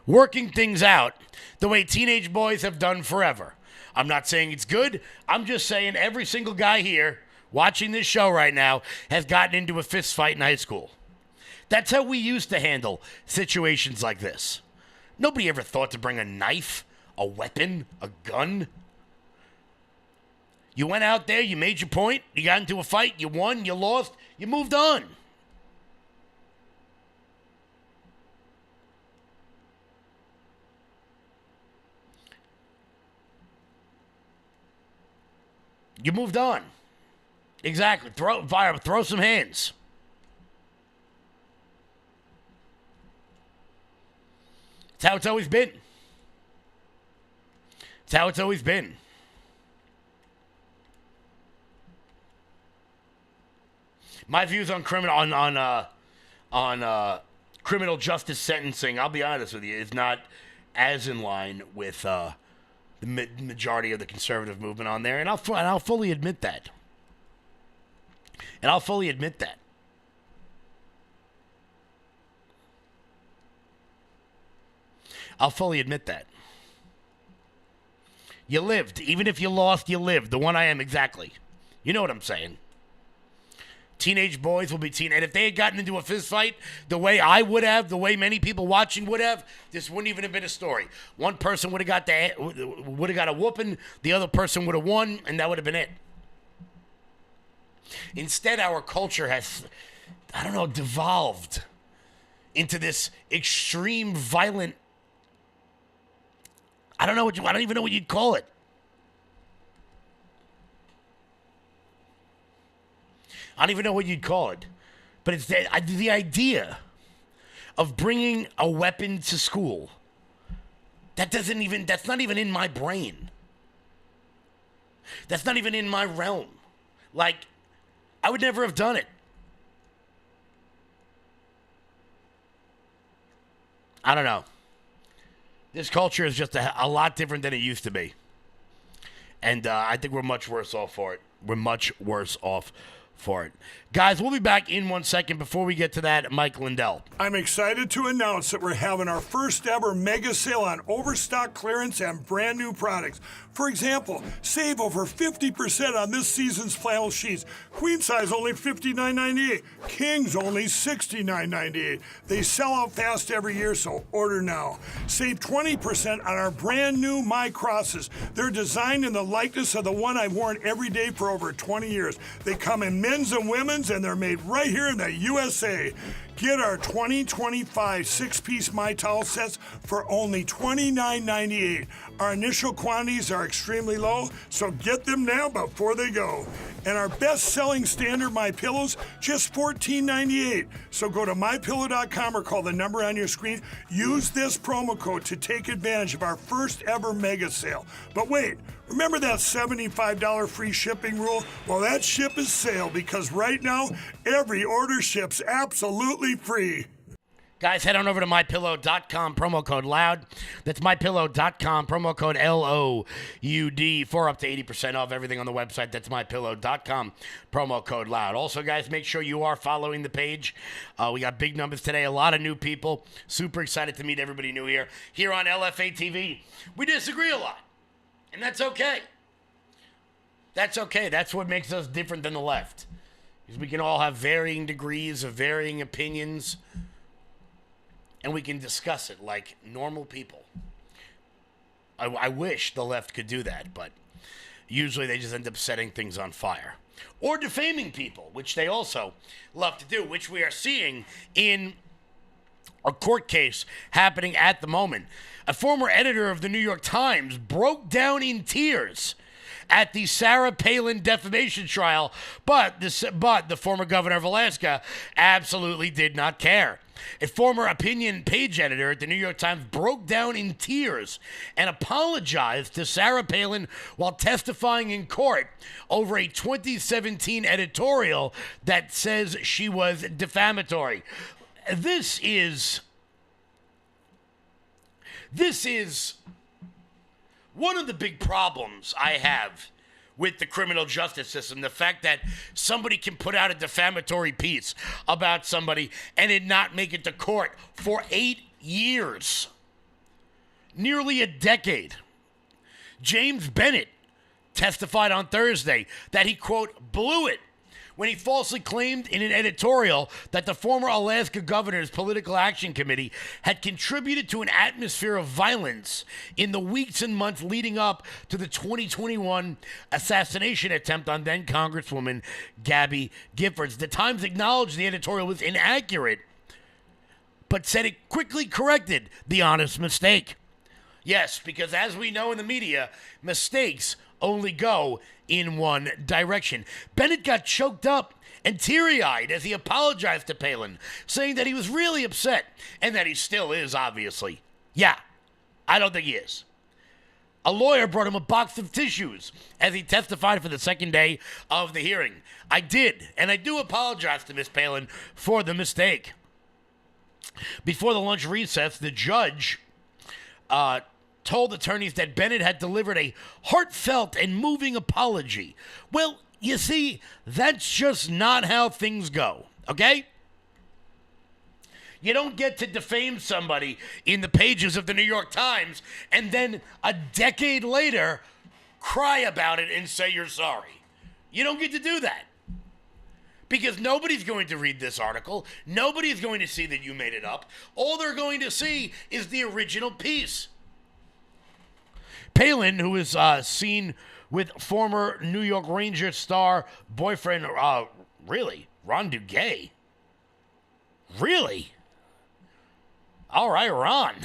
working things out the way teenage boys have done forever. I'm not saying it's good. I'm just saying every single guy here watching this show right now has gotten into a fist fight in high school. That's how we used to handle situations like this. Nobody ever thought to bring a knife, a weapon, a gun. You went out there, you made your point, you got into a fight, you won, you lost, you moved on. You moved on. Exactly. Throw some hands. It's how it's always been. It's how it's always been. My views on criminal justice sentencing, I'll be honest with you, is not as in line with the majority of the conservative movement on there, and I'll fully admit that. And I'll fully admit that. I'll fully admit that. You lived. Even if you lost, you lived. The one I am, exactly. You know what I'm saying. Teenage boys will be and if they had gotten into a fist fight the way I would have, the way many people watching would have, this wouldn't even have been a story. One person would have got a whooping, the other person would have won, and that would have been it. Instead, our culture has, devolved into this extreme violent, I don't even know what you'd call it. I don't even know what you'd call it. But it's the idea of bringing a weapon to school. That's not even in my brain. That's not even in my realm. Like, I would never have done it. I don't know. This culture is just a lot different than it used to be. And I think we're much worse off for it. We're much worse off for it. Guys, we'll be back in 1 second. Before we get to that, Mike Lindell. I'm excited to announce that we're having our first ever mega sale on overstock clearance and brand new products. For example, save over 50% on this season's flannel sheets. Queen size only $59.98. Kings only $69.98. They sell out fast every year, so order now. Save 20% on our brand new My Crosses. They're designed in the likeness of the one I've worn every day for over 20 years. They come in men's and women's, and they're made right here in the USA. Get our 2025 six-piece My Towel sets for only $29.98. Our initial quantities are extremely low, so get them now before they go. And our best-selling standard My Pillows, just $14.98. So go to MyPillow.com or call the number on your screen. Use this promo code to take advantage of our first ever mega sale. But wait, remember that $75 free shipping rule? Well, that ship is sailed because right now, every order ships absolutely totally free. Guys, head on over to mypillow.com, promo code LOUD. That's mypillow.com, promo code LOUD for up to 80% off everything on the website. That's mypillow.com, promo code LOUD. Also, guys, make sure you are following the page. We got big numbers today, a lot of new people. Super excited to meet everybody new here on LFA TV. We disagree a lot, and that's okay. That's okay. That's what makes us different than the left. Because we can all have varying degrees of varying opinions, and we can discuss it like normal people. I wish the left could do that, but usually they just end up setting things on fire. Or defaming people, which they also love to do, which we are seeing in a court case happening at the moment. A former editor of the New York Times broke down in tears at the Sarah Palin defamation trial, but the former governor of Alaska absolutely did not care. A former opinion page editor at the New York Times broke down in tears and apologized to Sarah Palin while testifying in court over a 2017 editorial that says she was defamatory. This is one of the big problems I have with the criminal justice system, the fact that somebody can put out a defamatory piece about somebody and it not make it to court for 8 years. Nearly a decade. James Bennett testified on Thursday that he, quote, blew it when he falsely claimed in an editorial that the former Alaska governor's political action committee had contributed to an atmosphere of violence in the weeks and months leading up to the 2021 assassination attempt on then Congresswoman Gabby Giffords. The Times acknowledged the editorial was inaccurate, but said it quickly corrected the honest mistake. Yes, because as we know in the media, mistakes only go in one direction. Bennett got choked up and teary-eyed as he apologized to Palin, saying that he was really upset, and that he still is, obviously. Yeah, I don't think he is. A lawyer brought him a box of tissues as he testified for the second day of the hearing. I did, and I do apologize to Miss Palin for the mistake. Before the lunch recess, the judge told attorneys that Bennett had delivered a heartfelt and moving apology. Well, you see, that's just not how things go, okay? You don't get to defame somebody in the pages of the New York Times and then a decade later cry about it and say you're sorry. You don't get to do that. Because nobody's going to read this article. Nobody's going to see that you made it up. All they're going to see is the original piece. Palin, who is seen with former New York Rangers star boyfriend, really? Ron Duguay? Really? All right, Ron.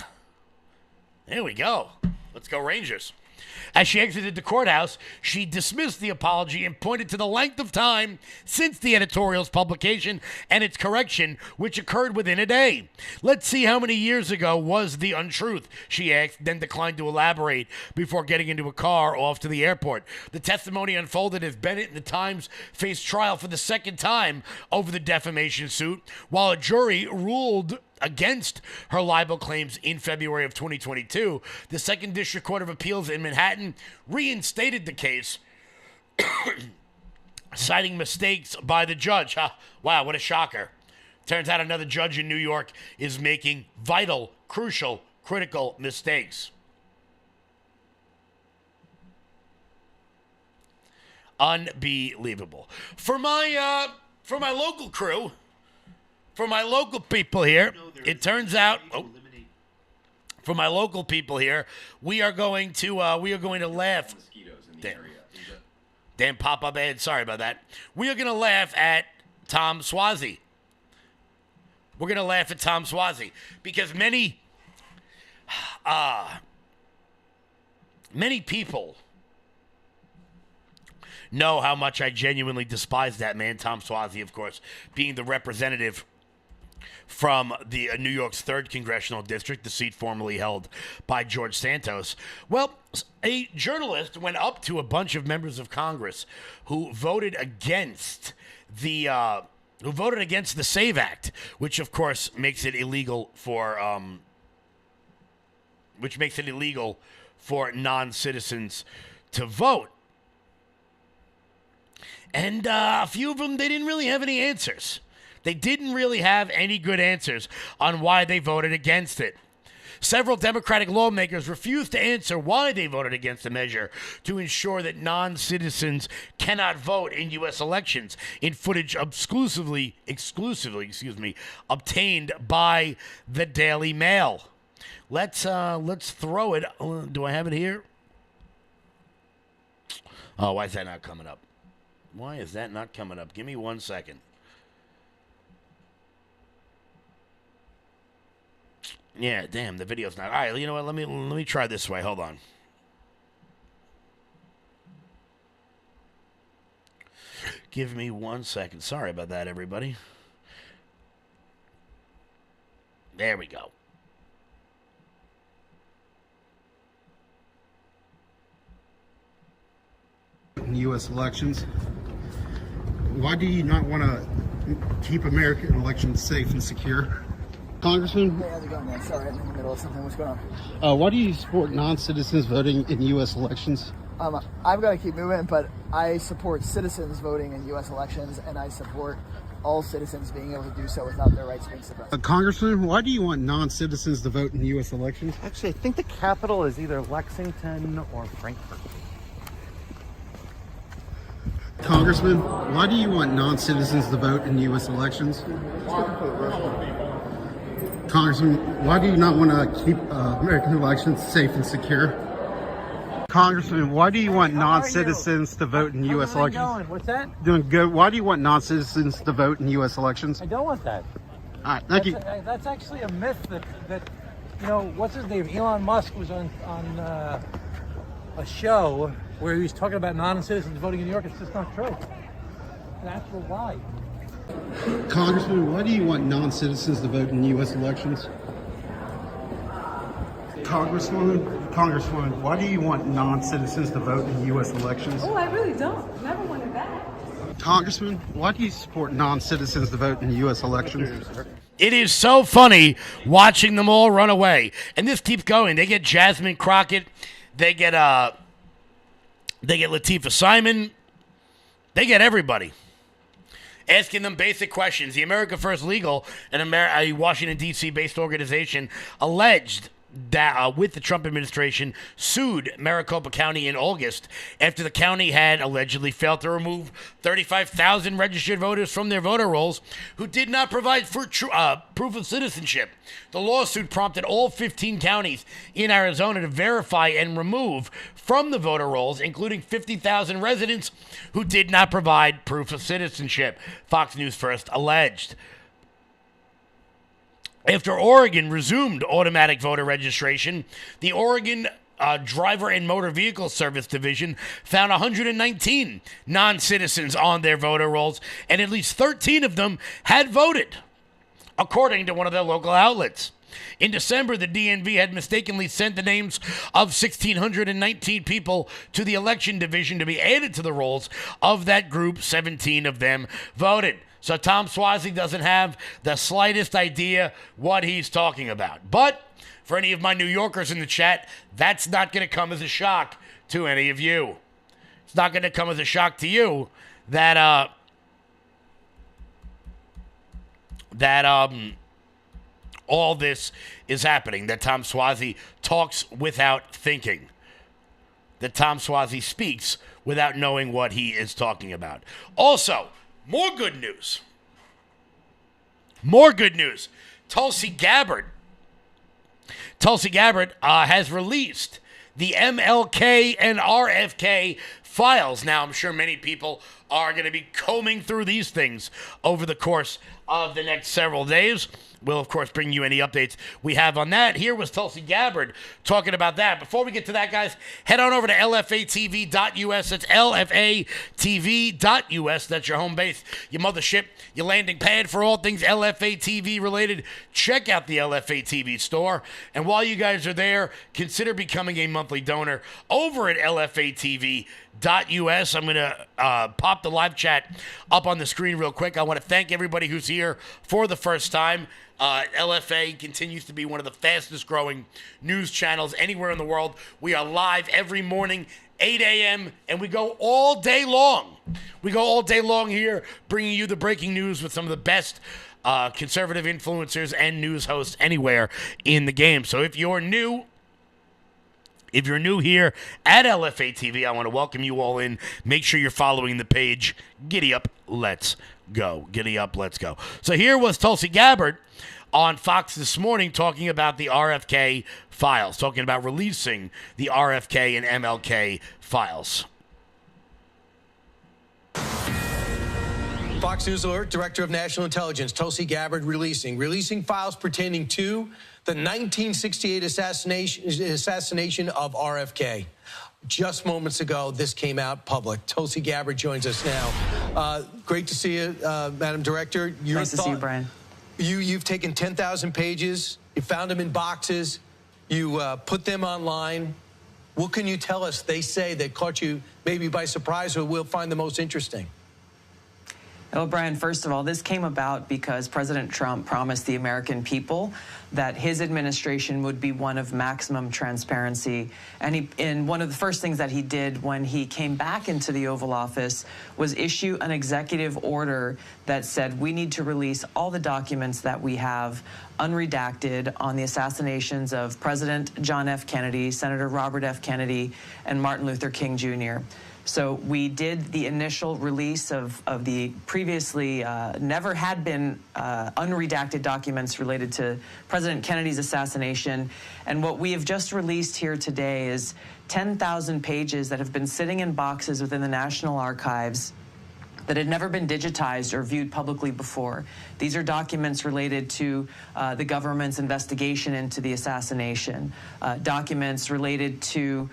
There we go. Let's go Rangers. As she exited the courthouse, she dismissed the apology and pointed to the length of time since the editorial's publication and its correction, which occurred within a day. Let's see how many years ago was the untruth, she asked, then declined to elaborate before getting into a car off to the airport. The testimony unfolded as Bennett and the Times faced trial for the second time over the defamation suit, while a jury ruled against her libel claims in February of 2022. The Second District Court of Appeals in Manhattan reinstated the case, citing mistakes by the judge. Wow, what a shocker. Turns out another judge in New York is making vital, crucial, critical mistakes. Unbelievable. For my local crew, for my local people here, it turns out. For my local people here, we are going to laugh. Damn pop-up ad. Sorry about that. We are going to laugh at Tom Suozzi. We're going to laugh at Tom Suozzi because many people know how much I genuinely despise that man, Tom Suozzi, of course, being the representative from the New York's 3rd Congressional District, the seat formerly held by George Santos. Well, a journalist went up to a bunch of members of Congress who voted against the who voted against the SAVE Act, which of course makes it illegal for non-citizens to vote. And a few of them, they didn't really have any answers. They didn't really have any good answers on why they voted against it. Several Democratic lawmakers refused to answer why they voted against the measure to ensure that non-citizens cannot vote in U.S. elections in footage exclusively, obtained by the Daily Mail. Let's throw it. Do I have it here? Oh, why is that not coming up? Why is that not coming up? Give me 1 second. Yeah, damn, the video's not. All right, you know what? Let me try this way. Hold on. Give me 1 second. Sorry about that, everybody. There we go. In U.S. elections, why do you not want to keep American elections safe and secure? Congressman? Hey, how's it going, man? Sorry, I'm in the middle of something. What's going on? Why do you support non-citizens voting in U.S. elections? I've got to keep moving, but I support citizens voting in U.S. elections, and I support all citizens being able to do so without their rights being suppressed. Congressman, why do you want non-citizens to vote in U.S. elections? Actually, I think the capital is either Lexington or Frankfurt. Congressman, why do you want non-citizens to vote in U.S. elections? Congressman, why do you not want to keep American elections safe and secure? Congressman, why do you want non-citizens to vote in U.S. elections? Going? What's that? Doing good. Why do you want non-citizens to vote in U.S. elections? I don't want that. All right, thank you. That's actually a myth that what's his name? Elon Musk was on a show where he was talking about non-citizens voting in New York. It's just not true. It's an actual lie. Congressman, why do you want non-citizens to vote in U.S. elections? Congresswoman, why do you want non-citizens to vote in U.S. elections? Oh, I really don't. Never wanted that. Congressman, why do you support non-citizens to vote in U.S. elections? It is so funny watching them all run away. And this keeps going. They get Jasmine Crockett. They get Latifah Simon. They get everybody. Asking them basic questions. The America First Legal, a Washington, D.C. based organization, alleged that with the Trump administration, sued Maricopa County in August after the county had allegedly failed to remove 35,000 registered voters from their voter rolls who did not provide for proof of citizenship. The lawsuit prompted all 15 counties in Arizona to verify and remove from the voter rolls, including 50,000 residents who did not provide proof of citizenship, Fox News First alleged. After Oregon resumed automatic voter registration, the Oregon Driver and Motor Vehicle Service Division found 119 non-citizens on their voter rolls, and at least 13 of them had voted, according to one of their local outlets. In December, the DNV had mistakenly sent the names of 1,619 people to the election division to be added to the rolls. Of that group, 17 of them voted. So Tom Suozzi doesn't have the slightest idea what he's talking about. But for any of my New Yorkers in the chat, that's not going to come as a shock to any of you. It's not going to come as a shock to you that all this is happening, that Tom Suozzi talks without thinking, that Tom Suozzi speaks without knowing what he is talking about. Also, more good news. Tulsi Gabbard has released the MLK and RFK files. Now, I'm sure many people are going to be combing through these things over the course of the next several days. We'll, of course, bring you any updates we have on that. Here was Tulsi Gabbard talking about that. Before we get to that, guys, head on over to lfatv.us. That's lfatv.us. That's your home base, your mothership, your landing pad for all things LFA TV related. Check out the LFA TV store. And while you guys are there, consider becoming a monthly donor over at lfatv.us. I'm going to pop the live chat up on the screen real quick. I want to thank everybody who's here for the first time. LFA continues to be one of the fastest growing news channels anywhere in the world. We are live every morning, 8 a.m., and we go all day long. We go all day long here, bringing you the breaking news with some of the best conservative influencers and news hosts anywhere in the game. So if you're new here at LFA TV, I want to welcome you all in. Make sure you're following the page. Giddy up, let's go. Giddy up, let's go. So here was Tulsi Gabbard on Fox this morning talking about the RFK files, talking about releasing the RFK and MLK files. Fox News Alert, Director of National Intelligence, Tulsi Gabbard, releasing files pertaining to the 1968 assassination of RFK. Just moments ago, this came out public. Tulsi Gabbard joins us now. Great to see you, Madam Director. Nice to see you, Brian. You've taken 10,000 pages. You found them in boxes. You put them online. What can you tell us they say that caught you maybe by surprise or will find the most interesting? Well, Brian, first of all, this came about because President Trump promised the American people that his administration would be one of maximum transparency. And one of the first things that he did when he came back into the Oval Office was issue an executive order that said we need to release all the documents that we have unredacted on the assassinations of President John F. Kennedy, Senator Robert F. Kennedy, and Martin Luther King Jr. So we did the initial release of the previously never had been unredacted documents related to President Kennedy's assassination. And what we have just released here today is 10,000 pages that have been sitting in boxes within the National Archives that had never been digitized or viewed publicly before. These are documents related to the government's investigation into the assassination, documents related to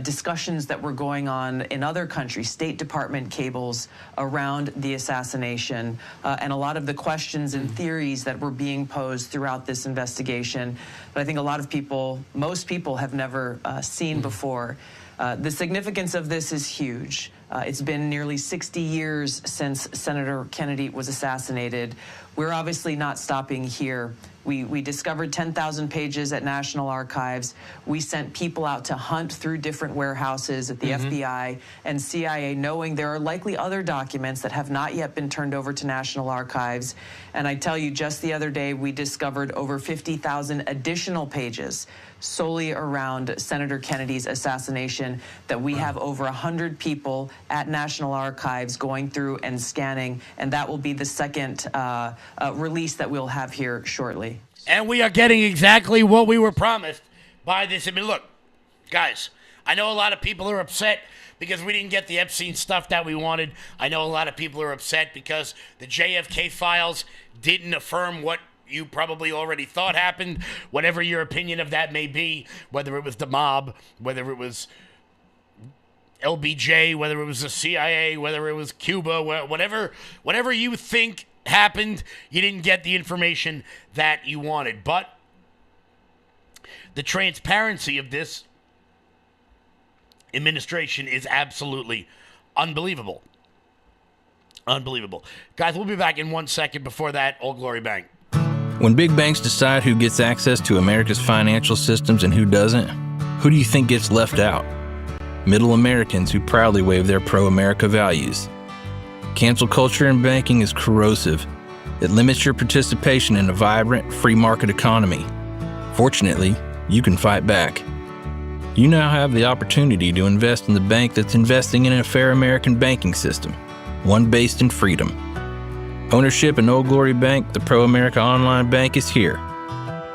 discussions that were going on in other countries, State Department cables around the assassination, and a lot of the questions and theories that were being posed throughout this investigation that I think a lot of people, most people have never seen before. The significance of this is huge. It's been nearly 60 years since Senator Kennedy was assassinated. We're obviously not stopping here. We discovered 10,000 pages at National Archives. We sent people out to hunt through different warehouses at the FBI and CIA, knowing there are likely other documents that have not yet been turned over to National Archives. And I tell you, just the other day, we discovered over 50,000 additional pages solely around Senator Kennedy's assassination that we have over 100 people at National Archives going through and scanning, and that will be the second release that we'll have here shortly. And we are getting exactly what we were promised by this. I mean, look, guys, I know a lot of people are upset because we didn't get the Epstein stuff that we wanted. I know a lot of people are upset because the JFK files didn't affirm what you probably already thought happened, whatever your opinion of that may be, whether it was the mob, whether it was LBJ, whether it was the CIA, whether it was Cuba, whatever you think happened, you didn't get the information that you wanted. But the transparency of this administration is absolutely unbelievable. Unbelievable. Guys, we'll be back in 1 second. Before that, Old Glory Bank. When big banks decide who gets access to America's financial systems and who doesn't, who do you think gets left out? Middle Americans who proudly wave their pro-America values. Cancel culture in banking is corrosive. It limits your participation in a vibrant, free market economy. Fortunately, you can fight back. You now have the opportunity to invest in the bank that's investing in a fair American banking system, one based in freedom. Ownership in Old Glory Bank, the pro-America online bank, is here.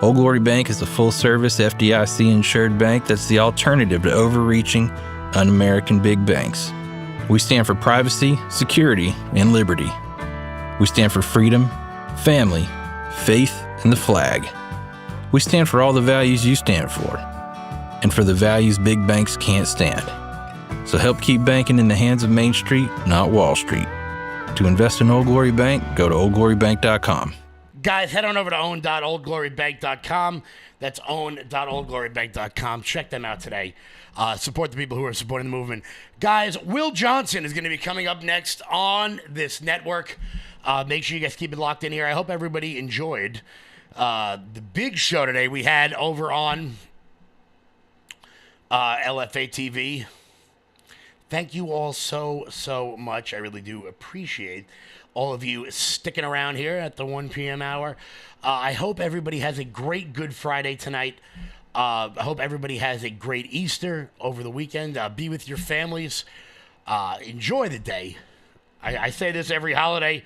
Old Glory Bank is a full-service FDIC-insured bank that's the alternative to overreaching, un-American big banks. We stand for privacy, security, and liberty. We stand for freedom, family, faith, and the flag. We stand for all the values you stand for, and for the values big banks can't stand. So help keep banking in the hands of Main Street, not Wall Street. To invest in Old Glory Bank, go to oldglorybank.com. Guys, head on over to own.oldglorybank.com. That's own.oldglorybank.com. Check them out today. Support the people who are supporting the movement. Guys, Will Johnson is going to be coming up next on this network. Make sure you guys keep it locked in here. I hope everybody enjoyed the big show today we had over on LFA TV. Thank you all so much. I really do appreciate all of you sticking around here at the 1 p.m. hour. I hope everybody has a great Good Friday tonight. I hope everybody has a great Easter over the weekend. Be with your families. Enjoy the day. I say this every holiday.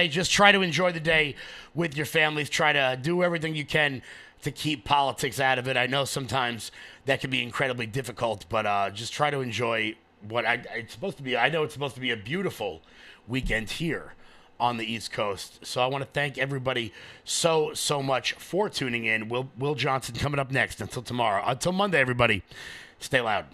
Just try to enjoy the day with your families. Try to do everything you can to keep politics out of it. I know sometimes that can be incredibly difficult, but just try to enjoy what it's supposed to be. I know it's supposed to be a beautiful weekend here on the East Coast. So I want to thank everybody so much for tuning in. Will Johnson coming up next. Until tomorrow. Until Monday, everybody. Stay loud.